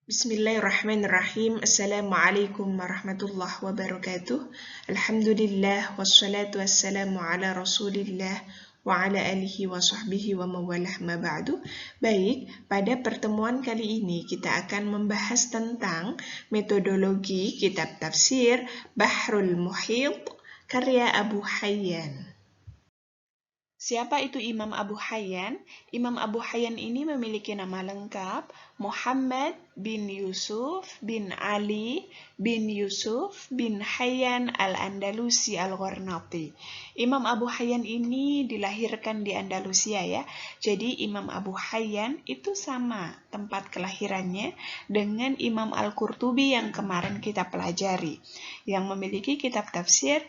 Bismillahirrahmanirrahim. Assalamualaikum warahmatullahi wabarakatuh. Alhamdulillah wassalatu wassalamu ala Rasulillah wa ala alihi wa sahbihi wa mawalah ma ba'du. Baik, pada pertemuan kali ini kita akan membahas tentang metodologi kitab tafsir Bahrul Muhit karya Abu Hayyan. Siapa itu Imam Abu Hayyan? Imam Abu Hayyan ini memiliki nama lengkap Muhammad bin Yusuf bin Ali bin Yusuf bin Hayyan al-Andalusi al-Gharnati. Imam Abu Hayyan ini dilahirkan di Andalusia ya. Jadi Imam Abu Hayyan itu sama tempat kelahirannya dengan Imam Al-Qurtubi yang kemarin kita pelajari, yang memiliki kitab tafsir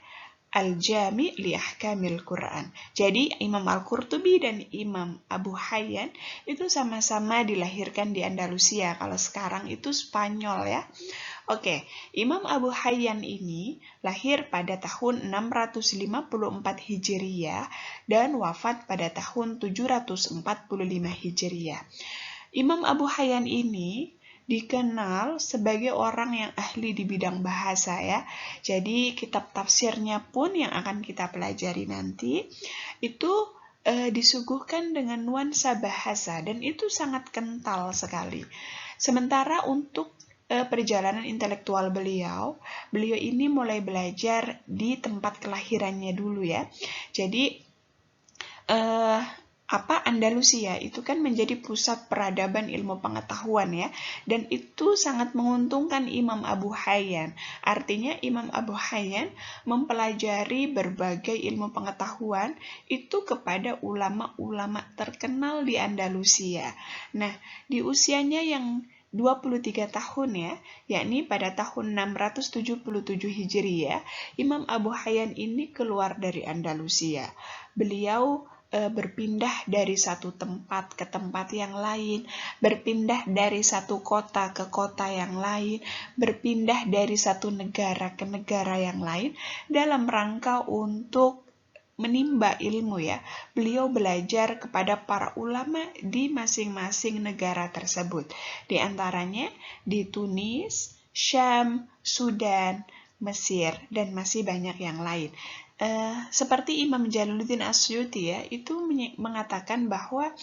Al-Jami' li Ahkamil Quran. Jadi Imam Al-Qurtubi dan Imam Abu Hayyan itu sama-sama dilahirkan di Andalusia. Kalau sekarang itu Spanyol ya. Oke, Imam Abu Hayyan ini lahir pada tahun 654 Hijriyah dan wafat pada tahun 745 Hijriyah. Imam Abu Hayyan ini dikenal sebagai orang yang ahli di bidang bahasa ya. Jadi kitab tafsirnya pun yang akan kita pelajari nanti itu disuguhkan dengan nuansa bahasa dan itu sangat kental sekali. Sementara untuk perjalanan intelektual beliau ini mulai belajar di tempat kelahirannya dulu ya. Jadi Andalusia itu kan menjadi pusat peradaban ilmu pengetahuan ya, dan itu sangat menguntungkan Imam Abu Hayyan. Artinya Imam Abu Hayyan mempelajari berbagai ilmu pengetahuan itu kepada ulama-ulama terkenal di Andalusia. Nah, di usianya yang 23 tahun ya, yakni pada tahun 677 Hijriyah, Imam Abu Hayyan ini keluar dari Andalusia. Beliau berpindah dari satu tempat ke tempat yang lain, berpindah dari satu kota ke kota yang lain, berpindah dari satu negara ke negara yang lain dalam rangka untuk menimba ilmu ya. Beliau belajar kepada para ulama di masing-masing negara tersebut. Di antaranya di Tunis, Syam, Sudan, Mesir, dan masih banyak yang lain. Seperti Imam Jalaluddin Asyuti ya, itu mengatakan bahwa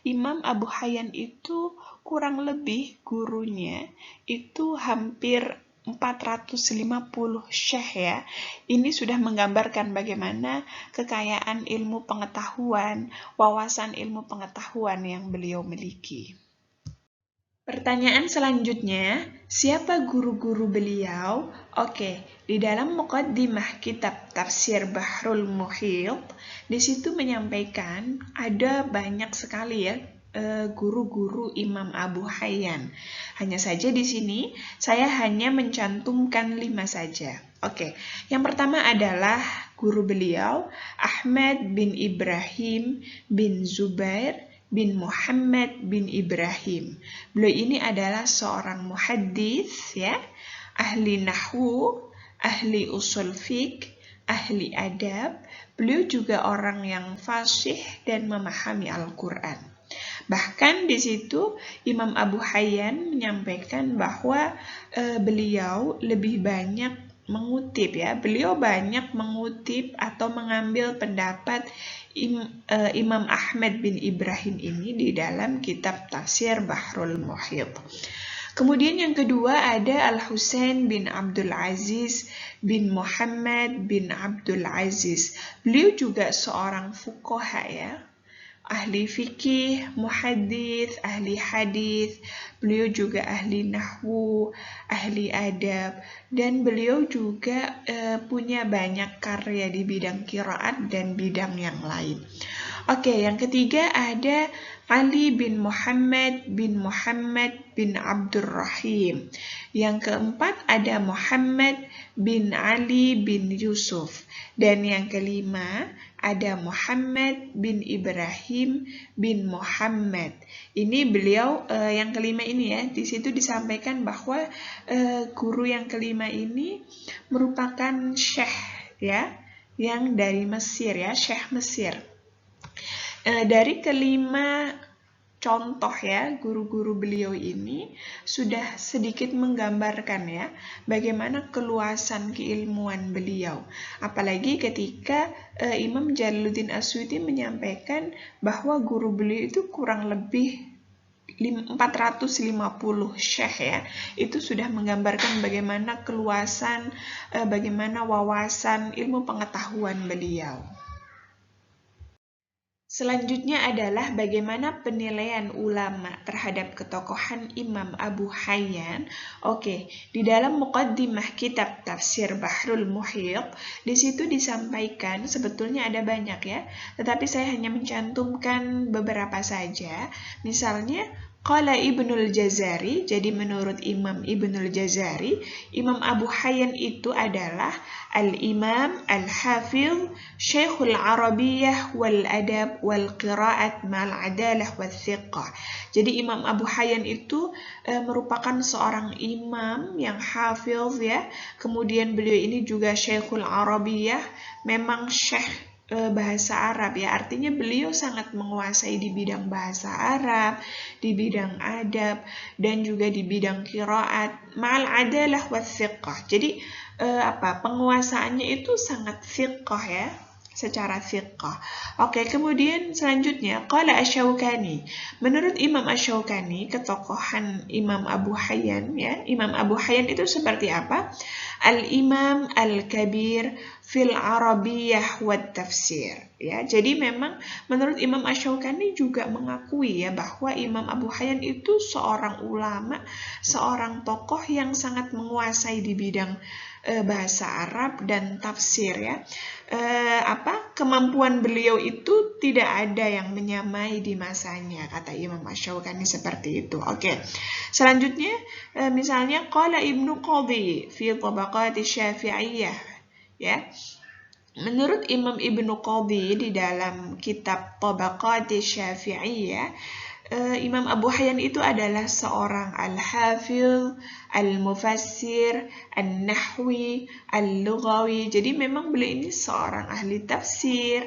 Imam Abu Hayyan itu kurang lebih gurunya itu hampir 450 syekh ya. Ini sudah menggambarkan bagaimana kekayaan ilmu pengetahuan, wawasan ilmu pengetahuan yang beliau miliki. Pertanyaan selanjutnya, siapa guru-guru beliau? Oke, di dalam muqaddimah kitab tafsir Bahrul Muhit, di situ menyampaikan ada banyak sekali ya guru-guru Imam Abu Hayyan. Hanya saja di sini saya hanya mencantumkan 5 saja. Oke, yang pertama adalah guru beliau Ahmad bin Ibrahim bin Zubair bin Muhammad bin Ibrahim. Beliau ini adalah seorang muhaddits ya, ahli nahwu, ahli usul fiqh, ahli adab. Beliau juga orang yang fasih dan memahami Al-Qur'an. Bahkan di situ Imam Abu Hayyan menyampaikan bahwa beliau lebih banyak mengutip ya. Beliau banyak mengutip atau mengambil pendapat Imam Ahmad bin Ibrahim ini di dalam kitab tafsir Bahrul Muhit. Kemudian yang kedua ada Al-Husain bin Abdul Aziz bin Muhammad bin Abdul Aziz. Beliau juga seorang fuqaha ya, ahli fikih, muhaddits, ahli hadis. Beliau juga ahli nahwu, ahli adab, dan beliau juga punya banyak karya di bidang qiraat dan bidang yang lain. Oke, yang ketiga ada Ali bin Muhammad bin Abdurrahim. Yang keempat ada Muhammad bin Ali bin Yusuf. Dan yang kelima ada Muhammad bin Ibrahim bin Muhammad. Ini beliau yang kelima ini ya, di situ disampaikan bahwa guru yang kelima ini merupakan syekh ya, yang dari Mesir ya, syekh Mesir. Dari kelima contoh ya, guru-guru beliau ini sudah sedikit menggambarkan ya bagaimana keluasan keilmuan beliau. Apalagi ketika Imam Jalaluddin As-Suyuti menyampaikan bahwa guru beliau itu kurang lebih 450 syekh ya. Itu sudah menggambarkan bagaimana keluasan, bagaimana wawasan ilmu pengetahuan beliau. Selanjutnya adalah bagaimana penilaian ulama terhadap ketokohan Imam Abu Hayyan. Oke, di dalam muqaddimah kitab Tafsir Bahrul Muhit, di situ disampaikan sebetulnya ada banyak ya, tetapi saya hanya mencantumkan beberapa saja. Misalnya, Qala Ibnul Jazari, jadi menurut Imam Ibnul Jazari, Imam Abu Hayyan itu adalah Al-Imam Al-Hafidh Syekhul Arabiyyah wal Adab wal Qira'at ma'al Adalah wal Thiqah. Jadi Imam Abu Hayyan itu merupakan seorang imam yang hafidh ya. Kemudian beliau ini juga Syekhul Arabiyyah, memang syekh bahasa Arab ya, artinya beliau sangat menguasai di bidang bahasa Arab, di bidang adab, dan juga di bidang qiraat ma'al adalah wa thiqah. Jadi penguasaannya itu sangat thiqah ya, secara thiqah. Oke, kemudian selanjutnya qala Asy-Syaukani. Menurut Imam Asy-Syaukani, ketokohan Imam Abu Hayyan ya, Imam Abu Hayyan itu seperti apa? Al-Imam Al-Kabir fil Arabiyyah wa Tafsir. Ya, jadi memang menurut Imam Asy-Syaukani juga mengakui ya bahwa Imam Abu Hayyan itu seorang ulama, seorang tokoh yang sangat menguasai di bidang bahasa Arab dan tafsir ya. Kemampuan beliau itu tidak ada yang menyamai di masanya, kata Imam Asy-Syaukani seperti itu. Oke. Selanjutnya misalnya qala Ibnu Qadhi fi Tabaqat Syafi'iyah ya. Menurut Imam Ibnu Qadhi di dalam kitab Tabaqat Syafi'iyah, Imam Abu Hayyan itu adalah seorang al-hafidh, al-mufassir, al-nahwi, al-lughawi. Jadi memang beliau ini seorang ahli tafsir,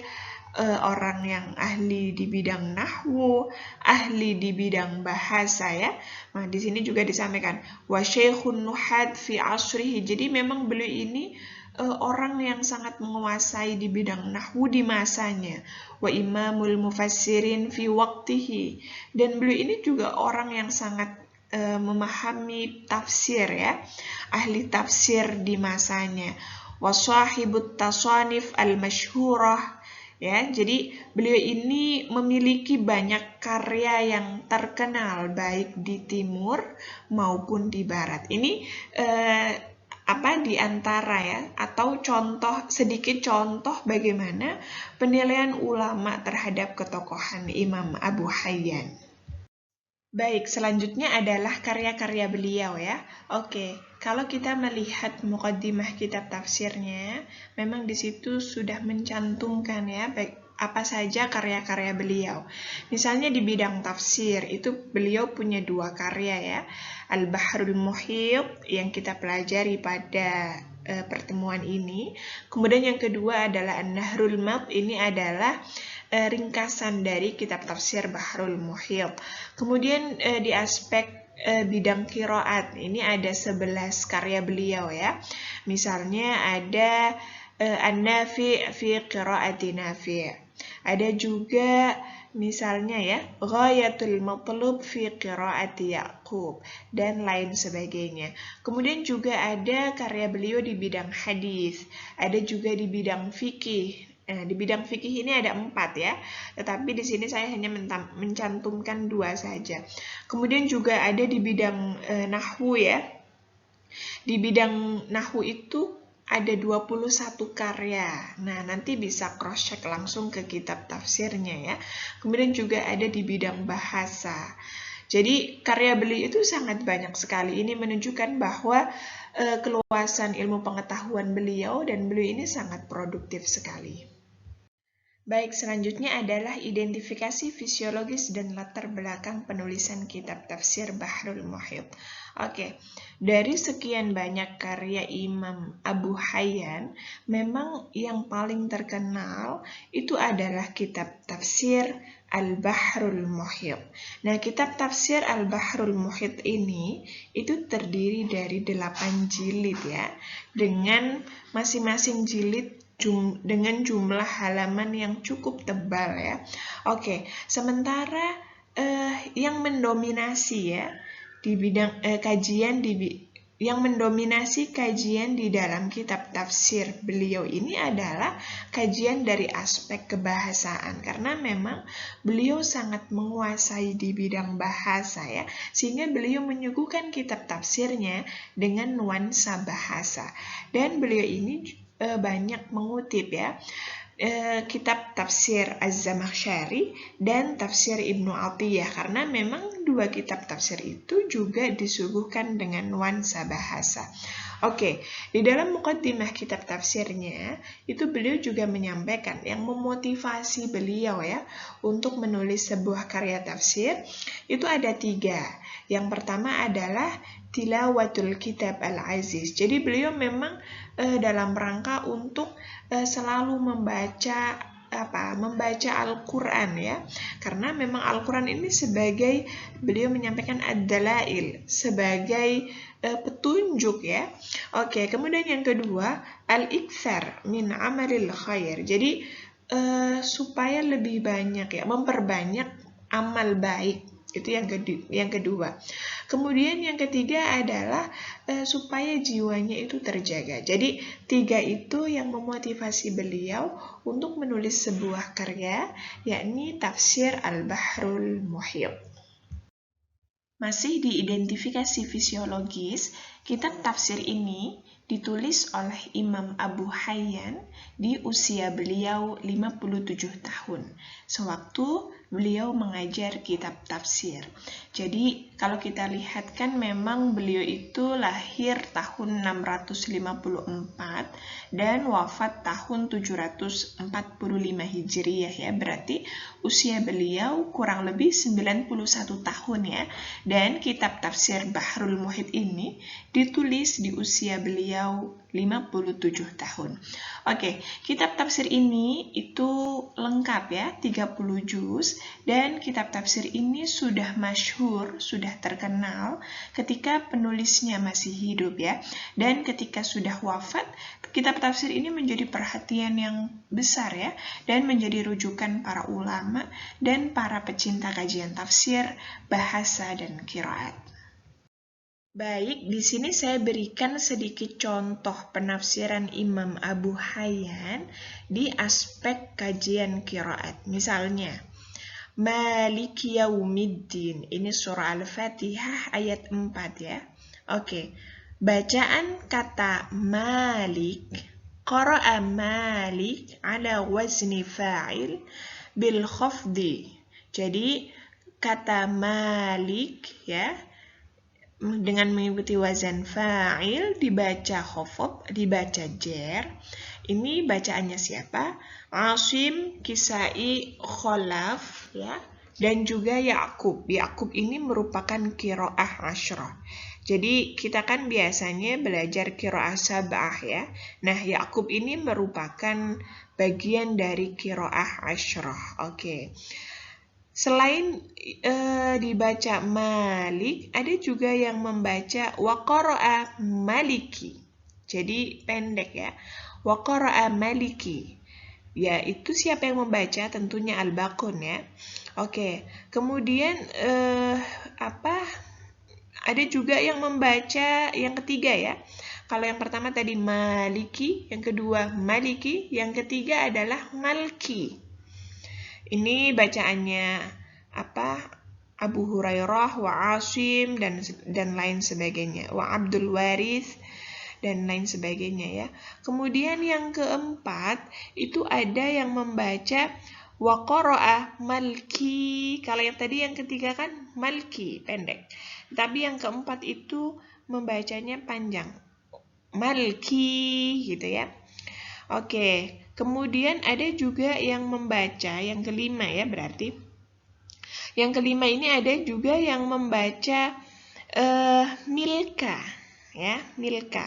orang yang ahli di bidang nahwu, ahli di bidang bahasa ya. Nah, di sini juga disampaikan wa syaikhun nuhad fi asrihi. Jadi memang beliau ini orang yang sangat menguasai di bidang nahwu di masanya, wa imamul mufassirin fi waqtihi, dan beliau ini juga orang yang sangat memahami tafsir ya, ahli tafsir di masanya, wa sahibut tasanif al-masyhurah ya. Jadi beliau ini memiliki banyak karya yang terkenal baik di timur maupun di barat. Ini di antara ya, atau sedikit contoh bagaimana penilaian ulama terhadap ketokohan Imam Abu Hayyan. Baik, selanjutnya adalah karya-karya beliau ya. Oke, kalau kita melihat muqaddimah kitab tafsirnya, memang di situ sudah mencantumkan ya apa saja karya-karya beliau. Misalnya di bidang tafsir, itu beliau punya 2 karya ya. Al-Bahrul Muhit yang kita pelajari pada pertemuan ini. Kemudian yang kedua adalah An-Nahrul Mat, ini adalah ringkasan dari kitab tafsir Bahrul Muhit. Kemudian di aspek bidang qiraat, ini ada 11 karya beliau ya. Misalnya ada An-Nafi' fi qiraati Nafi'. Ada juga misalnya ya Ghayatul Matlub fi qiraati Ya'qub dan lain sebagainya. Kemudian juga ada karya beliau di bidang hadis, ada juga di bidang fikih. Di bidang fikih ini ada 4 ya, tetapi di sini saya hanya mencantumkan 2 saja. Kemudian juga ada di bidang nahwu ya. Di bidang nahwu itu ada 21 karya. Nah, nanti bisa cross-check langsung ke kitab tafsirnya ya. Kemudian juga ada di bidang bahasa. Jadi, karya beliau itu sangat banyak sekali. Ini menunjukkan bahwa keluasan ilmu pengetahuan beliau dan beliau ini sangat produktif sekali. Baik, selanjutnya adalah identifikasi fisiologis dan latar belakang penulisan kitab tafsir Bahrul Muhit. Oke, dari sekian banyak karya Imam Abu Hayyan, memang yang paling terkenal itu adalah kitab tafsir Al-Bahrul Muhit. Nah, kitab tafsir Al-Bahrul Muhit ini itu terdiri dari 8 jilid ya, dengan masing-masing jilid dengan jumlah halaman yang cukup tebal ya. Oke, sementara yang mendominasi ya di bidang kajian yang mendominasi kajian di dalam kitab tafsir beliau ini adalah kajian dari aspek kebahasaan, karena memang beliau sangat menguasai di bidang bahasa ya, sehingga beliau menyuguhkan kitab tafsirnya dengan nuansa bahasa. Dan beliau ini banyak mengutip ya kitab tafsir Az-Zamakhsyari dan tafsir Ibnu Athiyah, karena memang dua kitab tafsir itu juga disuguhkan dengan nuansa bahasa. Oke, di dalam muqaddimah kitab tafsirnya itu beliau juga menyampaikan yang memotivasi beliau ya untuk menulis sebuah karya tafsir itu ada 3. Yang pertama adalah tilawatul kitab al-aziz. Jadi beliau memang dalam rangka untuk selalu membaca Al-Quran ya, karena memang Al-Quran ini sebagai, beliau menyampaikan ad-dalail, sebagai petunjuk ya. Oke, kemudian yang kedua al-iktsar min amalil khair. Jadi supaya lebih banyak ya, memperbanyak amal baik. Itu yang kedua. Kemudian yang ketiga adalah supaya jiwanya itu terjaga. Jadi 3 itu yang memotivasi beliau untuk menulis sebuah karya, yakni tafsir Al-Bahrul Muhit. Masih di identifikasi fisiologis, kitab tafsir ini ditulis oleh Imam Abu Hayyan di usia beliau 57 tahun, sewaktu beliau mengajar kitab tafsir. Jadi kalau kita lihat kan memang beliau itu lahir tahun 654 dan wafat tahun 745 Hijriyah ya, berarti usia beliau kurang lebih 91 tahun ya. Dan kitab tafsir Bahrul Muhit ini ditulis di usia beliau 57 tahun. Oke, kitab tafsir ini itu lengkap ya, 30 juz, dan kitab tafsir ini sudah masyhur, sudah terkenal ketika penulisnya masih hidup ya. Dan ketika sudah wafat, kitab tafsir ini menjadi perhatian yang besar ya, dan menjadi rujukan para ulama dan para pecinta kajian tafsir, bahasa, dan qiraat. Baik, di sini saya berikan sedikit contoh penafsiran Imam Abu Hayyan di aspek kajian qiraat. Misalnya, Maliki Yaumiddin, ini surah Al-Fatihah ayat 4 ya. Oke, bacaan kata Malik, qara'a Malik ala wazni fa'il bil khafdi. Jadi kata Malik ya, dengan mengikuti wazan fa'il dibaca khafad, dibaca jer. Ini bacaannya siapa? Asim, Kisai, Khalaf ya, dan juga Ya'qub. Ya'qub ini merupakan qiraah asyrah. Jadi kita kan biasanya belajar qiraah sab'ah ya. Nah, Ya'qub ini merupakan bagian dari qiraah asyrah. Oke. Selain dibaca Malik, ada juga yang membaca wa qara'a Maliki. Jadi pendek ya. Wa qara'a Maliki. Ya, itu siapa yang membaca? Tentunya Al-Baqun ya. Oke. Kemudian ada juga yang membaca yang ketiga ya. Kalau yang pertama tadi Maliki, yang kedua Maliki, yang ketiga adalah Malki. Ini bacaannya Abu Hurairah, wa Asim, dan lain sebagainya, wa Abdul Warith, dan lain sebagainya ya. Kemudian yang keempat itu ada yang membaca wa qara'a Malki. Kalau yang tadi yang ketiga kan Malki, pendek. Tapi yang keempat itu membacanya panjang, Malki gitu ya. Oke. Kemudian ada juga yang membaca, yang kelima ya berarti. Yang kelima ini ada juga yang membaca Milka ya, Milka.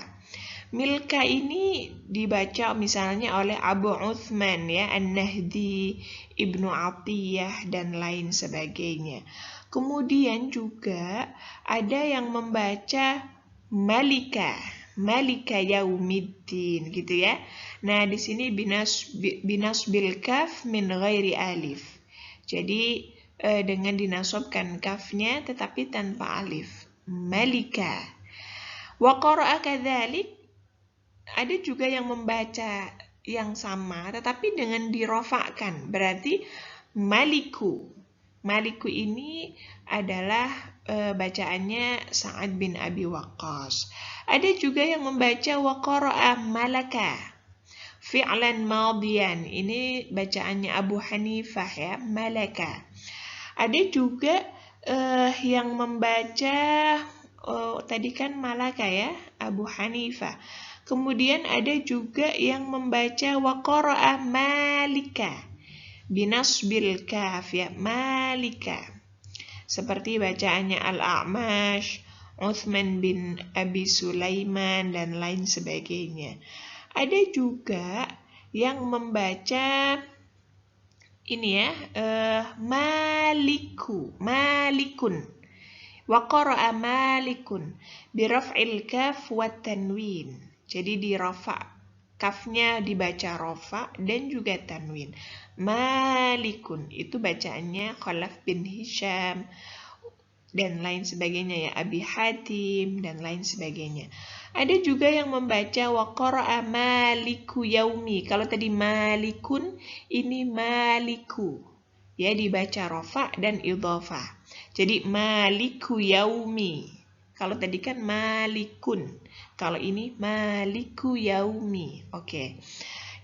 Milka ini dibaca misalnya oleh Abu Uthman ya, An-Nahdi, Ibnu Atiyah dan lain sebagainya. Kemudian juga ada yang membaca Malika, Malika Yaumiddin gitu ya. Nah, di sini binas bil kaf min ghairi alif. Jadi dengan dinasobkan kafnya tetapi tanpa alif. Malika. Wa qara'a kadzalik, ada juga yang membaca yang sama tetapi dengan dirofakkan. Berarti Maliku. Maliku ini adalah bacaannya Sa'ad bin Abi Waqqas. Ada juga yang membaca wa qara'a malaka. Fi'lan madiyan. Ini bacaannya Abu Hanifah ya, malaka. Ada juga yang membaca tadi kan malaka ya, Abu Hanifah. Kemudian ada juga yang membaca wa qara'a malika binasbil kaf ya, malika. Seperti bacaannya Al-A'mash, Uthman bin Abi Sulaiman dan lain sebagainya. Ada juga yang membaca ini ya, malikun. Wa qara'a malikun biraf'il kaf wa tanwin. Jadi di rafa, kafnya dibaca rafa dan juga tanwin. Malikun itu bacaannya Khalaf bin Hisham dan lain sebagainya ya, Abi Hatim dan lain sebagainya. Ada juga yang membaca wa qara'a maliku yaumi. Kalau tadi malikun, ini maliku. Ya, dibaca rafa dan idhafah. Jadi maliku yaumi. Kalau tadi kan malikun. Kalau ini maliku yaumi. Oke.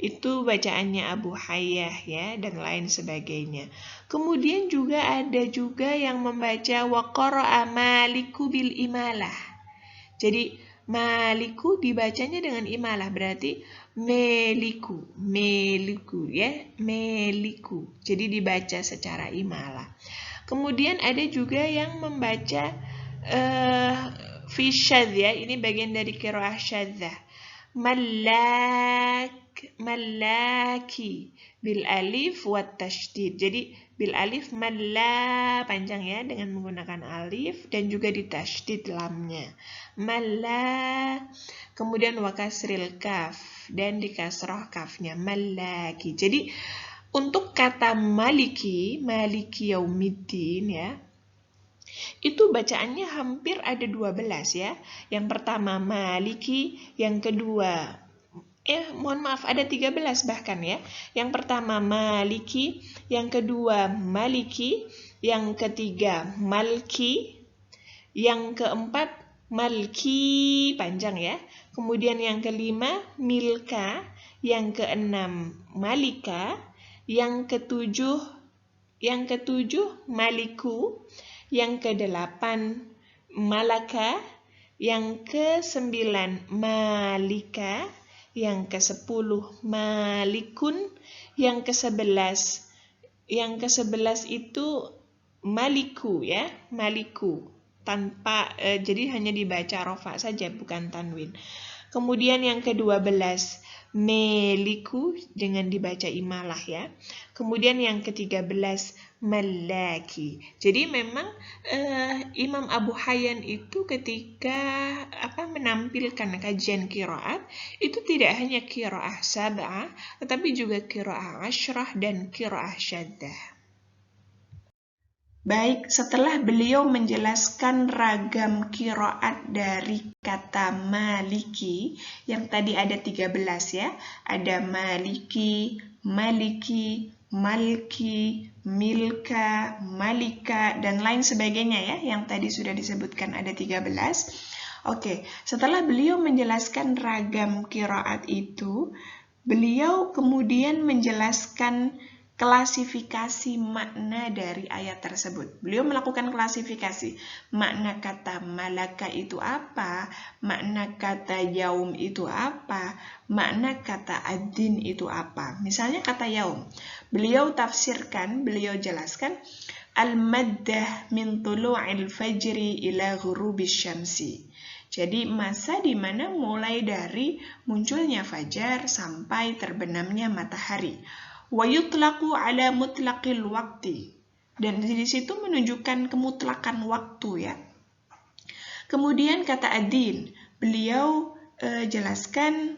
Itu bacaannya Abu Hayyah ya dan lain sebagainya. Kemudian juga ada juga yang membaca wa qara'a maliku bil imalah. Jadi maliku dibacanya dengan imalah, berarti meliku ya, meliku. Jadi dibaca secara imalah. Kemudian ada juga yang membaca fi syadz ya, ini bagian dari qiraah syadzah. Malaki bil alif wat tasydid. Jadi bil alif malla panjang ya dengan menggunakan alif dan juga ditasydid lamnya. Malla. Kemudian wa kasril kaf dan dikasrah kafnya, malaki. Jadi untuk kata maliki yaumiddin ya, itu bacaannya hampir ada 12 ya. Yang pertama maliki, yang kedua mohon maaf ada 13 bahkan ya. Yang pertama maliki, yang kedua maliki, yang ketiga malki, yang keempat malki panjang ya. Kemudian yang kelima milka, yang keenam malika, yang ketujuh maliku, yang kedelapan malaka, yang ke-9 malika, yang ke-10 malikun, yang ke-11 itu maliku ya, maliku tanpa jadi hanya dibaca rafa saja bukan tanwin. Kemudian yang ke-12 meliku dengan dibaca imalah ya. Kemudian yang ke-13 malaki. Jadi memang Imam Abu Hayyan itu ketika menampilkan kajian qiraat itu tidak hanya qiraah sab'ah tetapi juga qiraah asyrah dan qiraah syaddah. Baik, setelah beliau menjelaskan ragam qiraat dari kata maliki, yang tadi ada 13 ya, ada maliki, maliki, malki, milka, malika, dan lain sebagainya ya, yang tadi sudah disebutkan ada 13. Oke, setelah beliau menjelaskan ragam qiraat itu, beliau kemudian menjelaskan klasifikasi makna dari ayat tersebut. Beliau melakukan klasifikasi. Makna kata malaka itu apa? Makna kata yaum itu apa? Makna kata ad-din itu apa? Misalnya kata yaum. Beliau tafsirkan, beliau jelaskan al-maddah min tulu'il fajri ila ghurubis syamsi. Jadi masa di mana mulai dari munculnya fajar sampai terbenamnya matahari. Wa yutlaqu ala mutlaqil waqti. Dan di situ menunjukkan kemutlakan waktu ya. Kemudian kata Ad-Din, beliau jelaskan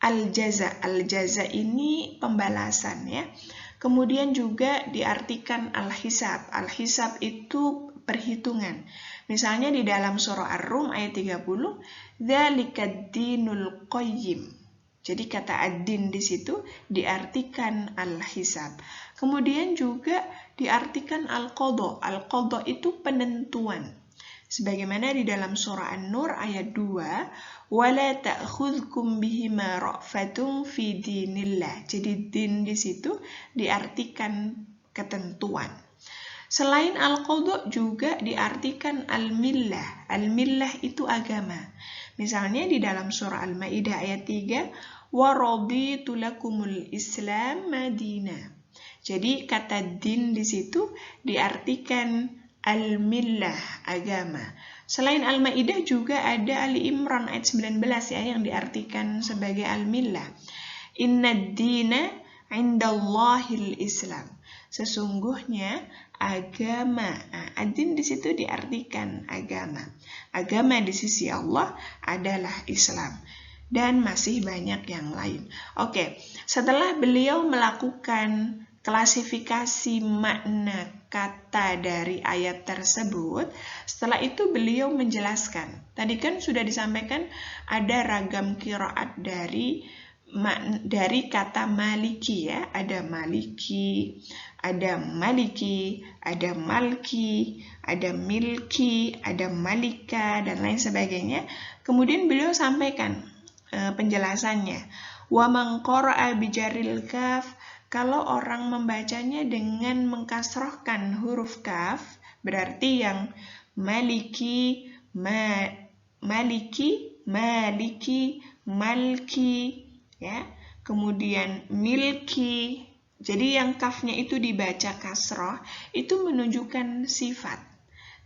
al-jaza. Al-jaza ini pembalasan ya. Kemudian juga diartikan al-hisab. Al-hisab itu perhitungan. Misalnya di dalam surah Ar-Rum ayat 30, "Dzalikad dinul qayyim." Jadi kata ad-din di situ diartikan al-hisab. Kemudian juga diartikan al-qadha. Al-qadha itu penentuan. Sebagaimana di dalam surah An-Nur ayat 2, "Wala ta'khudhukum bihima ra'fatun fi dinillah." Jadi din di situ diartikan ketentuan. Selain al-qadha juga diartikan al-millah. Al-millah itu agama. Misalnya di dalam surah Al-Maidah ayat 3, "Wa raditu lakumul Islam madina." Jadi kata din di situ diartikan al-millah, agama. Selain Al-Maidah juga ada Ali Imran ayat 19 ya yang diartikan sebagai al-millah. "Innad dina 'indallahil Islam." Sesungguhnya agama. Ad-din di situ diartikan agama. Agama di sisi Allah adalah Islam. Dan masih banyak yang lain. Oke, setelah beliau melakukan klasifikasi makna kata dari ayat tersebut, setelah itu beliau menjelaskan. Tadi kan sudah disampaikan ada ragam qiraat dari kata maliki ya, ada maliki, ada maliki, ada malki, ada milki, ada malika, dan lain sebagainya. Kemudian beliau sampaikan penjelasannya. Wa man qara'a bijaril kaf, kalau orang membacanya dengan mengkasrohkan huruf kaf, berarti yang maliki, maliki, maliki, malki, ya. Kemudian milki. Jadi yang kafnya itu dibaca kasroh, itu menunjukkan sifat.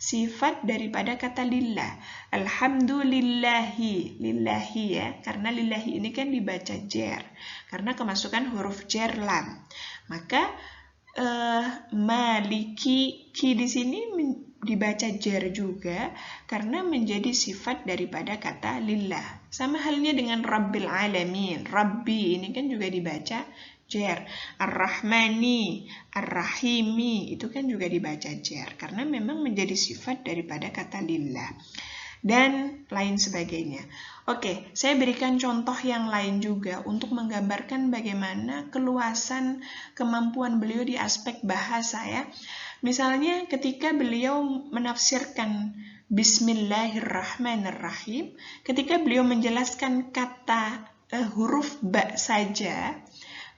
Sifat daripada kata lillah. Alhamdulillahi, lillahi ya, karena lillahi ini kan dibaca jer, karena kemasukan huruf jer lam. Maka maliki, ki di sini dibaca jer juga, karena menjadi sifat daripada kata lillah. Sama halnya dengan Rabbil Alamin, Rabbi ini kan juga dibaca jer. Ar-Rahmani, Ar-Rahimi itu kan juga dibaca jer karena memang menjadi sifat daripada kata lillah dan lain sebagainya. Oke, saya berikan contoh yang lain juga untuk menggambarkan bagaimana keluasan kemampuan beliau di aspek bahasa ya. Misalnya ketika beliau menafsirkan Bismillahirrahmanirrahim, ketika beliau menjelaskan kata huruf ba saja,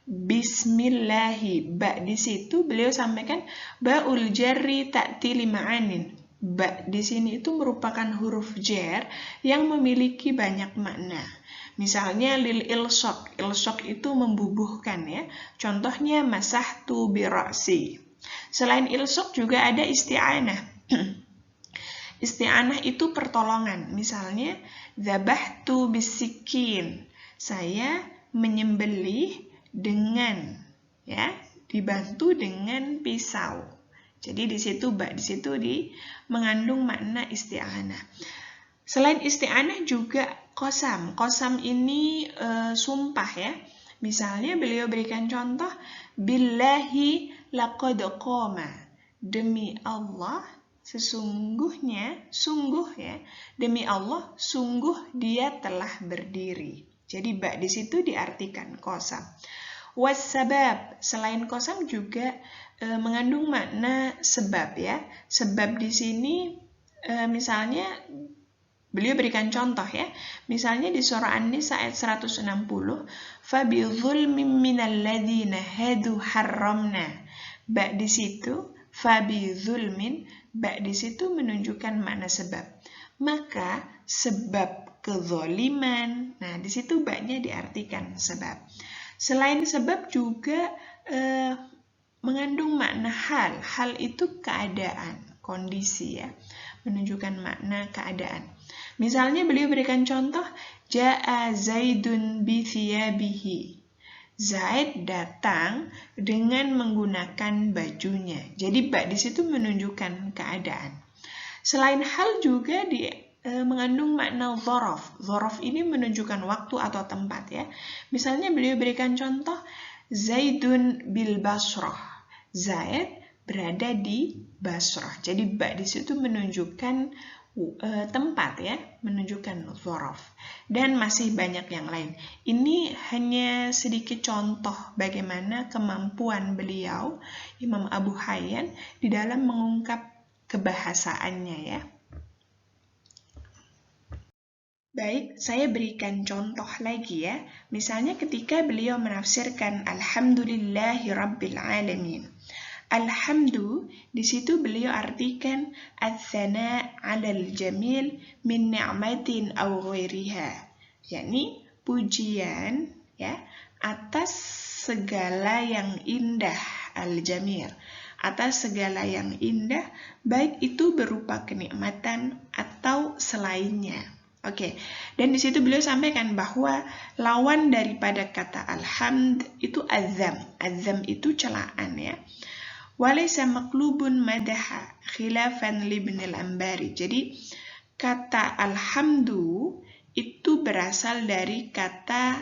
Bismillahi, ba di situ beliau sampaikan baul jarri ta'ti lima'anin. Ba di sini itu merupakan huruf jar yang memiliki banyak makna. Misalnya lil ilsaq, ilsaq itu membubuhkan ya. Contohnya masahtu bi ra'si. Selain ilsaq juga ada isti'anah. Isti'anah itu pertolongan. Misalnya dzabahtu bisikin. Saya menyembelih dengan ya, dibantu dengan pisau. Jadi di situ ba di situ mengandung makna isti'anah. Selain isti'anah juga qasam. Qasam ini sumpah ya. Misalnya beliau berikan contoh billahi laqad qama. Demi Allah sesungguhnya, sungguh ya. Demi Allah sungguh dia telah berdiri. Jadi ba di situ diartikan qasam. Wassabab, selain qasam juga mengandung makna sebab ya. Sebab di sini misalnya beliau berikan contoh ya. Misalnya di surah An-Nisa ayat 160, fa bi dzulmin minal ladzina hadu harramna. Ba di situ fa bi dzulmin, ba di situ menunjukkan makna sebab. Maka sebab kezaliman. Nah, di situ ba-nya diartikan sebab. Selain sebab juga mengandung makna hal. Hal itu keadaan, kondisi ya, menunjukkan makna keadaan. Misalnya beliau berikan contoh, Ja'a Zaidun bi thiyabihi. Zaid datang dengan menggunakan bajunya. Jadi ba di situ menunjukkan keadaan. Selain hal juga mengandung makna dzaraf. Dzaraf ini menunjukkan waktu atau tempat ya. Misalnya beliau berikan contoh Zaidun bil Basrah. Zaid berada di Basrah. Jadi ba di situ menunjukkan tempat ya, menunjukkan dzaraf. Dan masih banyak yang lain. Ini hanya sedikit contoh bagaimana kemampuan beliau, Imam Abu Hayyan, di dalam mengungkap kebahasaannya ya. Baik, saya berikan contoh lagi ya. Misalnya ketika beliau menafsirkan Alhamdulillahi Rabbil Alamin. Alhamdu, di situ beliau artikan ats-tsana 'alal jamil min ni'matin aw ghairiha. Yakni pujian ya atas segala yang indah, al-jamil. Atas segala yang indah, baik itu berupa kenikmatan atau selainnya. Oke, dan di situ beliau sampaikan bahwa lawan daripada kata alhamd itu azam. Azam itu celaan ya. Walaysa maqlubun madaha khilafan libnil ambari. Jadi kata alhamdu itu berasal dari kata,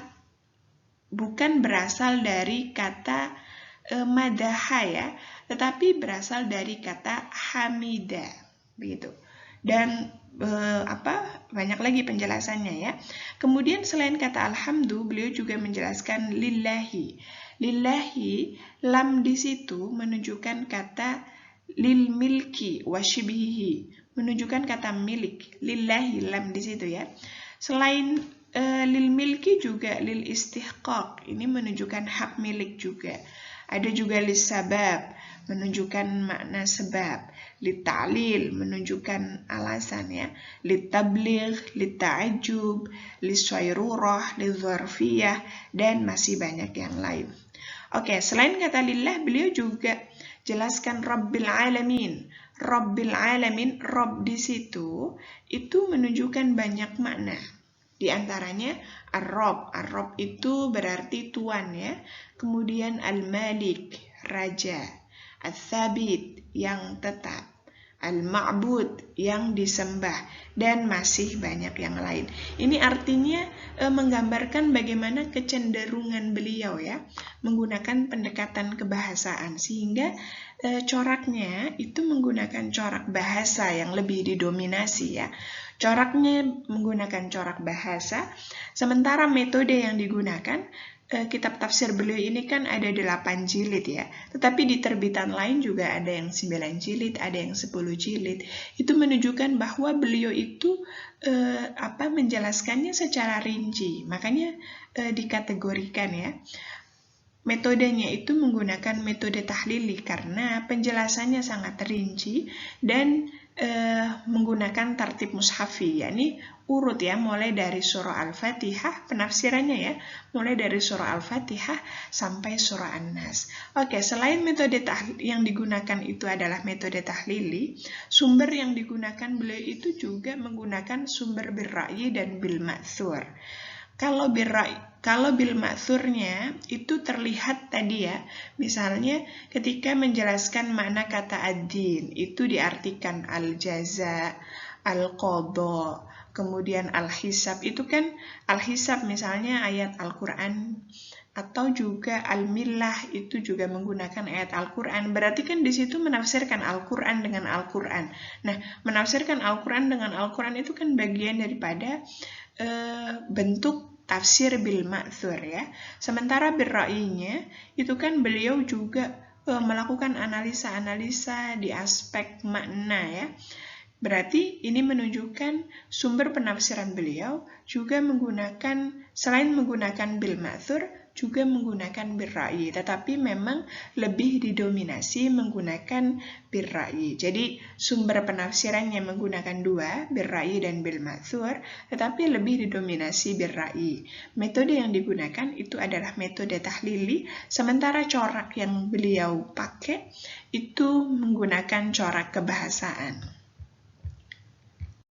bukan berasal dari kata madaha ya, tetapi berasal dari kata hamida begitu. Dan banyak lagi penjelasannya ya. Kemudian selain kata alhamdu, beliau juga menjelaskan lillahi. Lillahi, lam di situ menunjukkan kata lil milki wa shibhihi, menunjukkan kata milik. Lillahi, lam di situ ya. Selain lil milki juga lil istihqaq, ini menunjukkan hak milik juga. Ada juga lis sabab, menunjukkan makna sebab. Lit ta'lil, menunjukkan alasan ya. Lit tabligh, lit ta'ajjub, lis syairurah, lit dzarfiyah, dan masih banyak yang lain. Oke, selain kata lillah, beliau juga jelaskan Rabbil Alamin. Rabbil Alamin, Rabb di situ, itu menunjukkan banyak makna. Di antaranya Ar-Rabb. Ar-Rabb itu berarti Tuan ya. Kemudian Al-Malik, Raja. Al-Thabit, yang tetap. Al-Ma'bud, yang disembah, dan masih banyak yang lain. Ini artinya menggambarkan bagaimana kecenderungan beliau ya, menggunakan pendekatan kebahasaan, sehingga coraknya itu menggunakan corak bahasa yang lebih didominasi ya. Coraknya menggunakan corak bahasa, sementara metode yang digunakan, kitab tafsir beliau ini kan ada 8 jilid ya. Tetapi di terbitan lain juga ada yang 9 jilid, ada yang 10 jilid. Itu menunjukkan bahwa beliau itu menjelaskannya secara rinci. Makanya dikategorikan ya. Metodenya itu menggunakan metode tahlili karena penjelasannya sangat rinci dan menggunakan tartib mushafi, yakni urut ya, mulai dari surah Al-Fatihah, penafsirannya ya, mulai dari surah Al-Fatihah sampai surah An-Nas. Oke, selain metode yang digunakan itu adalah metode tahlili, sumber yang digunakan beliau itu juga menggunakan sumber bil ra'yi dan bil ma'thur. Kalau bil ma'thurnya itu terlihat tadi ya, misalnya ketika menjelaskan makna kata ad-din, itu diartikan al-jaza, al-qadha, kemudian al-hisab, itu kan al-hisab misalnya ayat Al-Quran, atau juga al-millah itu juga menggunakan ayat Al-Quran, berarti kan di situ menafsirkan Al-Quran dengan Al-Quran. Nah, menafsirkan Al-Quran dengan Al-Quran itu kan bagian daripada bentuk tafsir bil ma'thur ya. Sementara bil ra'yinya itu kan beliau juga melakukan analisa-analisa di aspek makna ya. Berarti ini menunjukkan sumber penafsiran beliau juga menggunakan, selain menggunakan bil ma'thur, juga menggunakan bil ra'yi, tetapi memang lebih didominasi menggunakan bil ra'yi. Jadi sumber penafsirannya menggunakan dua, bil ra'yi dan bil ma'thur, tetapi lebih didominasi bil ra'yi. Metode yang digunakan itu adalah metode tahlili, sementara corak yang beliau pakai itu menggunakan corak kebahasaan.